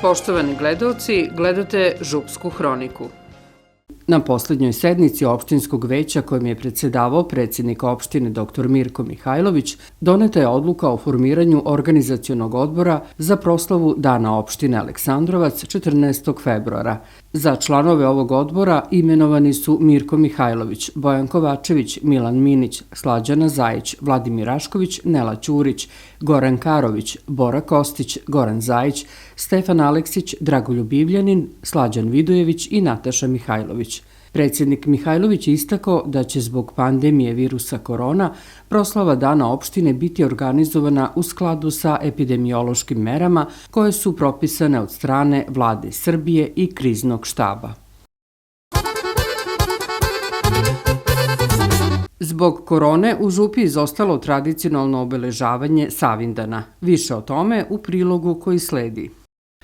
Poštovani gledaoci, gledate Župsku hroniku. Na poslednjoj sednici opštinskog veća kojim je predsedavao predsjednik opštine dr. Mirko Mihajlović, doneta je odluka o formiranju organizacionog odbora za proslavu Dana opštine Aleksandrovac 14. februara. Za članove ovog odbora imenovani su Mirko Mihajlović, Bojan Kovačević, Milan Minić, Slađana Zajić, Vladimir Rašković, Nela Ćurić, Goran Karović, Bora Kostić, Goran Zajić, Stefan Aleksić, Dragoljub Ivljanin, Slađan Vidojević i Nataša Mihajlović. Predsjednik Mihajlović je istakao da će zbog pandemije virusa korona proslava Dana opštine biti organizovana u skladu sa epidemiološkim merama koje su propisane od strane Vlade Srbije i kriznog štaba. Zbog korone u Župi izostalo tradicionalno obeležavanje Savindana. Više o tome u prilogu koji sledi.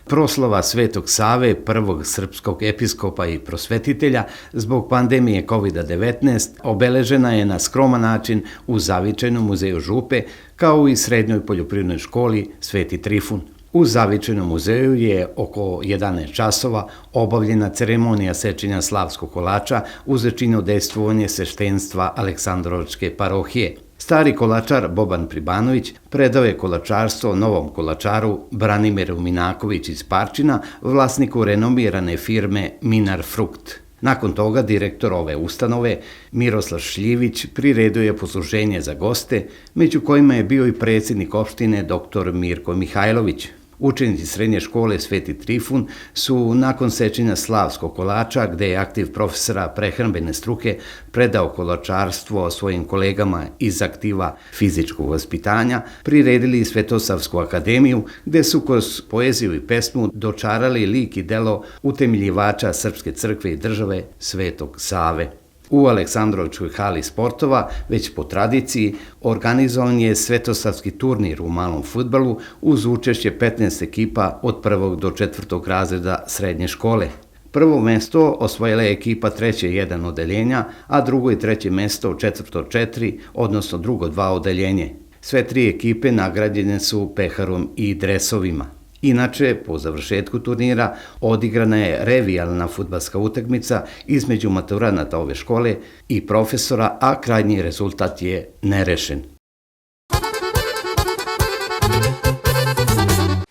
Proslava Svetog Save, prvog srpskog episkopa i prosvetitelja, zbog pandemije COVID-19 obeležena je na skroman način u Zavičajnom muzeju Župe, kao i Srednjoj poljoprivrednoj školi Sveti Trifun. U Zavičajnom muzeju je oko 11 časova obavljena ceremonija sečenja slavskog kolača uz činodejstvovanje sveštenstva Aleksandrovačke parohije. Stari kolačar Boban Pribanović predao je kolačarstvo novom kolačaru Branimiru Minaković iz Parčina, vlasniku renomirane firme Minar Frukt. Nakon toga direktor ove ustanove, Miroslav Šljivić, priredio je posluženje za goste, među kojima je bio i predsjednik opštine dr. Mirko Mihajlović. Učenici srednje škole Sveti Trifun su nakon sečenja slavskog kolača, gde je aktiv profesora prehrambene struke predao kolačarstvo svojim kolegama iz aktiva fizičkog vaspitanja, priredili Svetosavsku akademiju, gde su kroz poeziju i pesmu dočarali lik i delo utemeljivača Srpske crkve i države Svetog Save. U Aleksandrovačkoj hali sportova, već po tradiciji, organizovan je Svetosavski turnir u malom fudbalu uz učešće 15 ekipa od 1. do 4. razreda srednje škole. Prvo mesto osvojila je ekipa 3. odeljenja, a drugo i 3. mesto 4. 4, odnosno drugo 2 odeljenje. Sve 3 ekipe nagrađene su peharom i dresovima. Inače, po završetku turnira odigrana je revijalna fudbalska utakmica između maturanata ove škole i profesora, a krajnji rezultat je nerešen.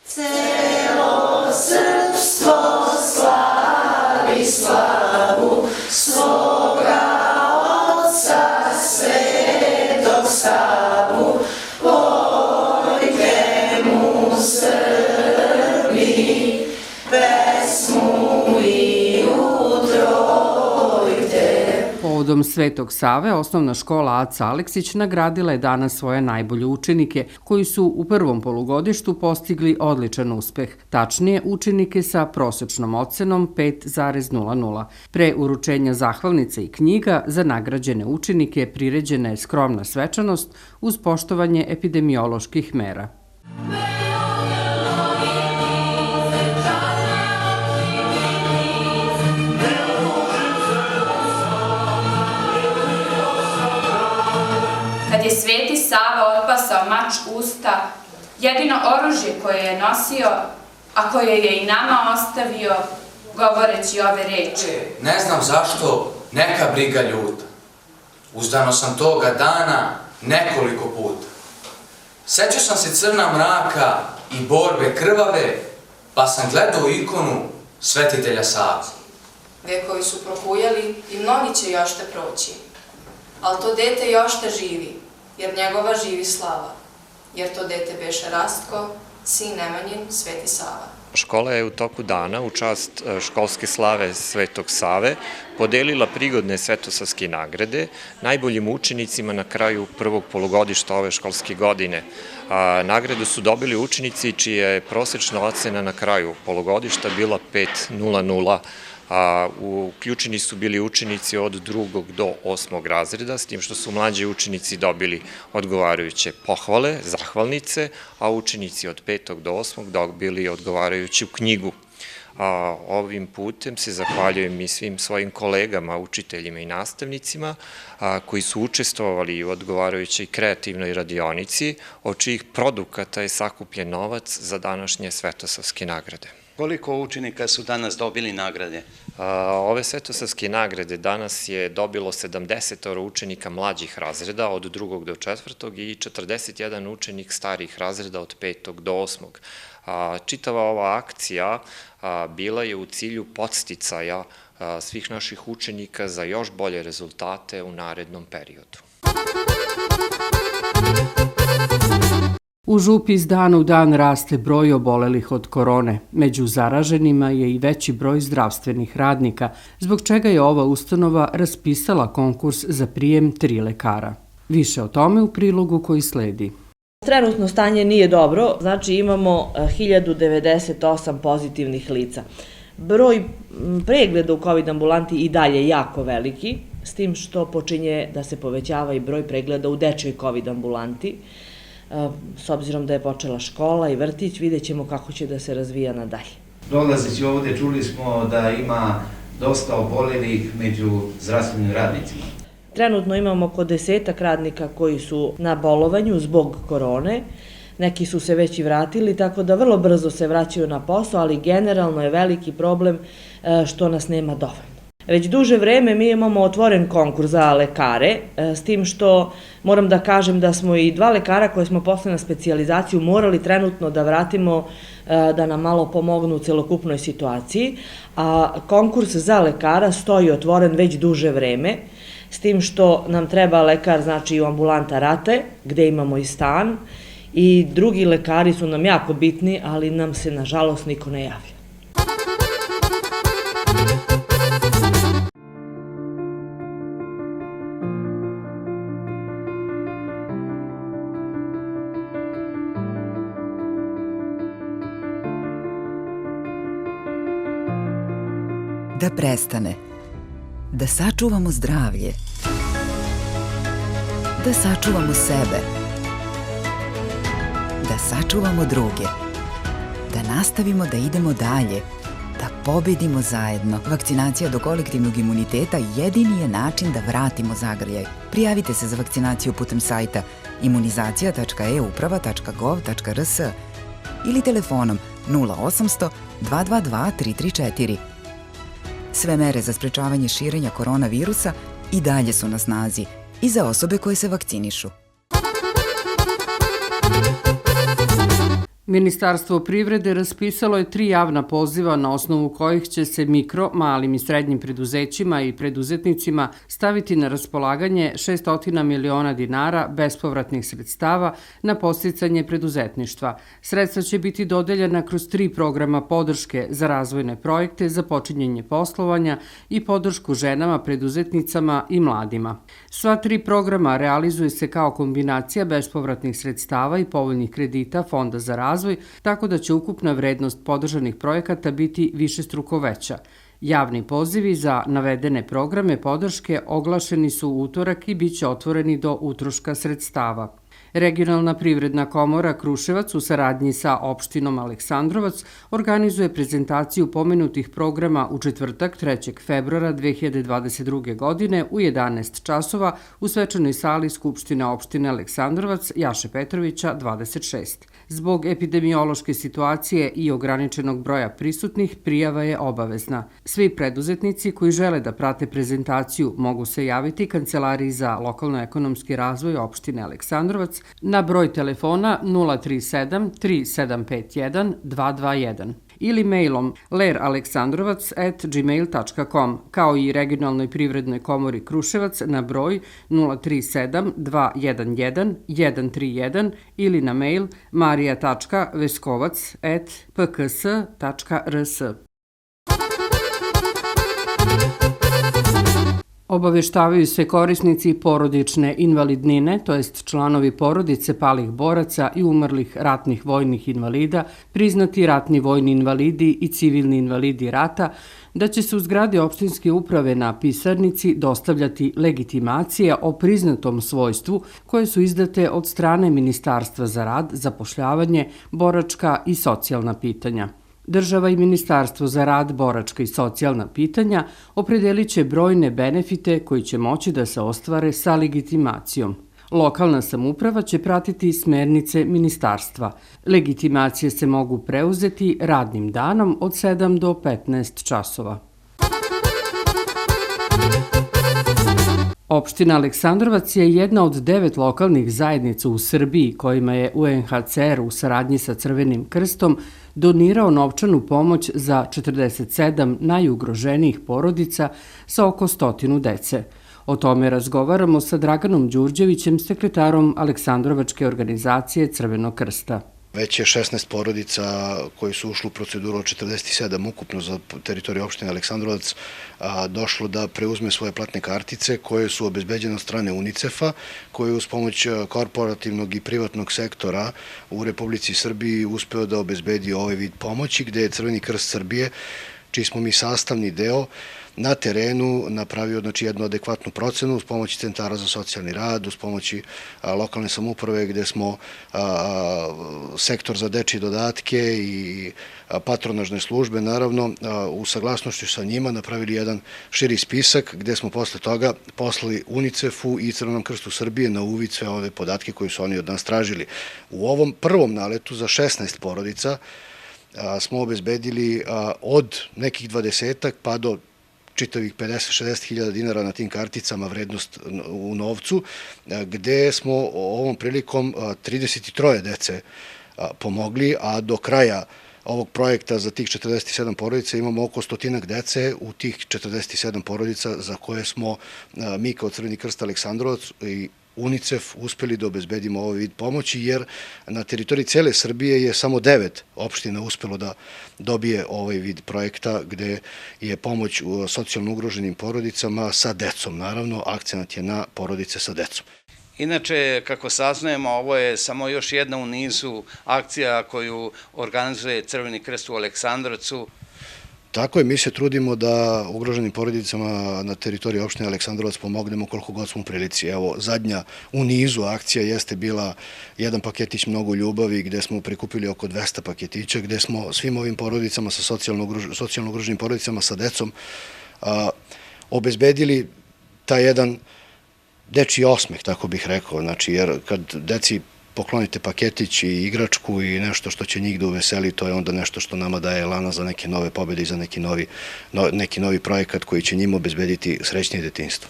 Celo srpstvo slavi slavu svoga Oca Svetog Savu, pojte mu pesmu i utrojte. Povodom Svetog Save, osnovna škola Aca Aleksić nagradila je danas svoje najbolje učenike, koji su u prvom polugodištu postigli odličan uspeh, tačnije učenike sa prosečnom ocenom 5,00. Pre uručenja zahvalnica i knjiga za nagrađene učenike priređena je skromna svečanost uz poštovanje epidemioloških mera. Kad je Sveti Sava otpasao mač usta, jedino oružje koje je nosio, a koje je i nama ostavio, govoreći ove reči. Ne znam zašto, neka briga ljuta. Uzdano sam toga dana nekoliko puta. Sećao sam se crna mraka i borbe krvave, pa sam gledao ikonu Svetitelja Save. Vekovi su prokujali i mnogi će još te proći. Ali to dete još te živi, jer njegova živi slava. Jer to dete beše Rastko, sin Nemanjin, Sveti Sava. Škola je u toku dana u čast školske slave Svetog Save podelila prigodne svetosavske nagrade najboljim učenicima na kraju prvog polugodišta ove školske godine. Nagradu su dobili učenici čija je prosečna ocena na kraju polugodišta bila 5,00. Uključeni su bili učenici od 2. do 8. razreda, s tim što su mlađi učenici dobili odgovarajuće pohvale, zahvalnice, a učenici od 5. do 8. dobili odgovarajuću knjigu. Ovim putem se zahvaljujem i svim svojim kolegama, učiteljima i nastavnicima koji su učestvovali u odgovarajućoj kreativnoj radionici, od čijih produkata je sakupljen novac za današnje svetosavske nagrade. Koliko učenika su danas dobili nagrade? Ove svetosavske nagrade danas je dobilo 70 učenika mlađih razreda od 2. do 4. i 41 učenik starih razreda od 5. do 8. Čitava ova akcija bila je u cilju podsticaja svih naših učenika za još bolje rezultate u narednom periodu. U Župi iz dana u dan raste broj obolelih od korone. Među zaraženima je i veći broj zdravstvenih radnika, zbog čega je ova ustanova raspisala konkurs za prijem 3 lekara. Više o tome u prilogu koji sledi. Trenutno stanje nije dobro, znači imamo 1098 pozitivnih lica. Broj pregleda u COVID ambulanti i dalje jako veliki, s tim što počinje da se povećava i broj pregleda u dečjoj COVID ambulanti. S obzirom da je počela škola i vrtić, vidjet ćemo kako će da se razvija nadalje. Dolazeći ovde čuli smo da ima dosta obolelih među zdravstvenim radnicima. Trenutno imamo oko 10 radnika koji su na bolovanju zbog korone. Neki su se već i vratili, tako da vrlo brzo se vraćaju na posao, ali generalno je veliki problem što nas nema dovoljno. Već duže vreme mi imamo otvoren konkurs za lekare, s tim što moram da kažem da smo i 2 lekara koje smo poslali na specijalizaciju morali trenutno da vratimo da nam malo pomognu u celokupnoj situaciji, a konkurs za lekara stoji otvoren već duže vreme, s tim što nam treba lekar, znači u ambulanta Rate, gde imamo i stan, i drugi lekari su nam jako bitni, ali nam se nažalost niko ne javlja. Da prestane, da sačuvamo zdravlje, da sačuvamo sebe, da sačuvamo druge, da nastavimo da idemo dalje, da pobedimo zajedno. Vakcinacija do kolektivnog imuniteta jedini je način da vratimo zagrljaj. Prijavite se za vakcinaciju putem sajta imunizacija.euprava.gov.rs ili telefonom 0800 222 334. Sve mere za sprečavanje širenja koronavirusa i dalje su na snazi i za osobe koje se vakcinišu. Ministarstvo privrede raspisalo je 3 javna poziva na osnovu kojih će se mikro, malim i srednjim preduzećima i preduzetnicima staviti na raspolaganje 600 miliona dinara bespovratnih sredstava na podsticanje preduzetništva. Sredstva će biti dodeljena kroz 3 programa podrške za razvojne projekte, za počinjenje poslovanja i podršku ženama, preduzetnicama i mladima. Sva 3 programa realizuje se kao kombinacija bespovratnih sredstava i povoljnih kredita Fonda za razvoj, tako da će ukupna vrednost podržanih projekata biti višestruko veća. Javni pozivi za navedene programe podrške oglašeni su u utorak i bit će otvoreni do utroška sredstava. Regionalna privredna komora Kruševac u saradnji sa opštinom Aleksandrovac organizuje prezentaciju pomenutih programa u četvrtak 3. februara 2022. godine u 11 časova u svečanoj sali Skupštine opštine Aleksandrovac Jaše Petrovića 26. Zbog epidemiološke situacije i ograničenog broja prisutnih, prijava je obavezna. Svi preduzetnici koji žele da prate prezentaciju mogu se javiti Kancelariji za lokalno-ekonomski razvoj opštine Aleksandrovac na broj telefona 037 3751 221 ili mailom leraleksandrovac@gmail.com, kao i regionalnoj privrednoj komori Kruševac na broj 037 211 131 ili na mail marija.veskovac@pks.rs. Obaveštavaju se korisnici porodične invalidnine, to jest članovi porodice palih boraca i umrlih ratnih vojnih invalida, priznati ratni vojni invalidi i civilni invalidi rata, da će se u zgradi opštinske uprave na pisarnici dostavljati legitimacije o priznatom svojstvu koje su izdate od strane Ministarstva za rad, zapošljavanje, boračka i socijalna pitanja. Država i Ministarstvo za rad, boračka i socijalna pitanja opredelit će brojne benefite koji će moći da se ostvare sa legitimacijom. Lokalna samouprava će pratiti smernice ministarstva. Legitimacije se mogu preuzeti radnim danom od 7 do 15 časova. Opština Aleksandrovac je jedna od 9 lokalnih zajednica u Srbiji kojima je UNHCR u saradnji sa Crvenim krstom donirao novčanu pomoć za 47 najugroženijih porodica sa oko 100 dece. O tome razgovaramo sa Draganom Đurđevićem, sekretarom Aleksandrovačke organizacije Crvenog krsta. Već je 16 porodica koji su ušli u proceduru od 47 ukupno za teritoriju opštine Aleksandrovac došlo da preuzme svoje platne kartice koje su obezbeđene od strane UNICEF-a, koji uz pomoć korporativnog i privatnog sektora u Republici Srbiji uspeo da obezbedi ovaj vid pomoći, gde je Crveni krst Srbije, čiji smo mi sastavni deo, na terenu napravio jednu adekvatnu procenu uz pomoći centara za socijalni rad, uz pomoći lokalne samouprave gde smo sektor za dečije dodatke i patronažne službe, naravno, u saglasnošću sa njima napravili jedan širi spisak gde smo posle toga poslali UNICEF-u i Crvenom krstu Srbije na uvid sve ove podatke koje su oni od nas tražili. U ovom prvom naletu za 16 porodica smo obezbedili od nekih 20-ak pa do čitavih 50-60 hiljada dinara na tim karticama vrednost u novcu, gde smo ovom prilikom 33 dece pomogli, a do kraja ovog projekta za tih 47 porodica imamo oko 100 dece u tih 47 porodica za koje smo mi kao Crveni krst Aleksandrovac i UNICEF uspeli da obezbedimo ovaj vid pomoći, jer na teritoriji cele Srbije je samo 9 opština uspelo da dobije ovaj vid projekta gde je pomoć socijalno ugroženim porodicama sa decom. Naravno, akcenat je na porodice sa decom. Inače, kako saznajemo, ovo je samo još jedna u nizu akcija koju organizuje Crveni krst u Aleksandrovcu. Tako je, mi se trudimo da ugroženim porodicama na teritoriji opštine Aleksandrovac pomognemo koliko god smo u prilici. Evo, zadnja u nizu akcija jeste bila jedan paketić Mnogo ljubavi gde smo prikupili oko 200 paketića, gde smo svim ovim porodicama sa socijalno ugroženim porodicama sa decom obezbedili taj jedan dečiji osmeh, tako bih rekao, znači, jer kad deci poklonite paketić i igračku i nešto što će njih da uveseli, to je onda nešto što nama daje elana za neke nove pobede i za neki novi projekat koji će njima obezbediti srećnije detinjstvo.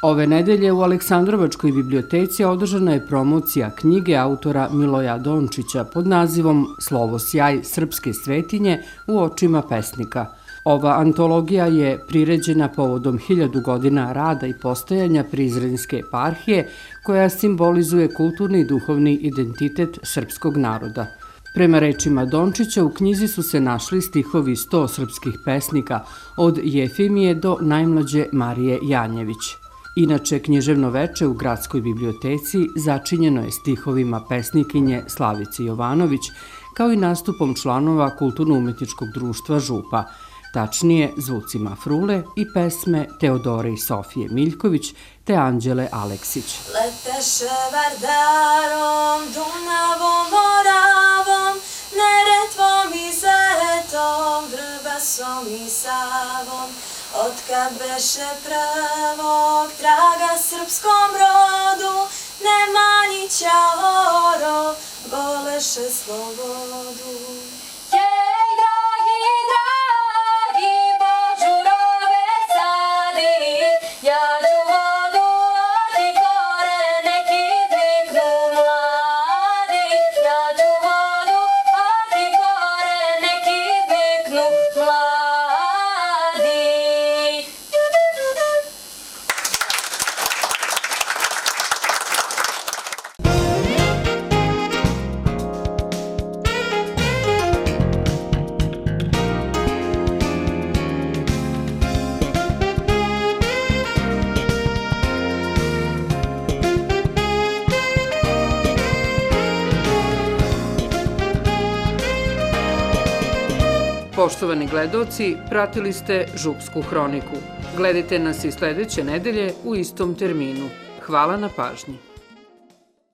Ove nedelje u Aleksandrovačkoj biblioteci održana je promocija knjige autora Miloja Dončića pod nazivom Slovo sjaj srpske svetinje u očima pesnika. Ova antologija je priređena povodom 1000 godina rada i postojanja Prizrenske eparhije, koja simbolizuje kulturni i duhovni identitet srpskog naroda. Prema rečima Dončića, u knjizi su se našli stihovi 100 srpskih pesnika, od Jefimije do najmlađe Marije Janjević. Inače, književno veče u Gradskoj biblioteci začinjeno je stihovima pesnikinje Slavice Jovanović, kao i nastupom članova Kulturno-umetničkog društva Župa, tačnije zvucima frule i pesme Teodore i Sofije Miljković te Anđele Aleksić. Leteše Vardarom, Dunavom, Moravom, Neretvom i Zetom, Vrbasom i Savom, otkad beše prvog traga srpskom rodu, Nemanjića oro, voleše slobodu. Jej, dragi, dragi, božurove sadi, ja ću vodu, a ti korene kidviknu mladi, ja ću vodu, a ti korene kidviknu mladi. Poštovani gledaoci, pratili ste Župsku hroniku. Gledajte nas i sledeće nedelje u istom terminu. Hvala na pažnji.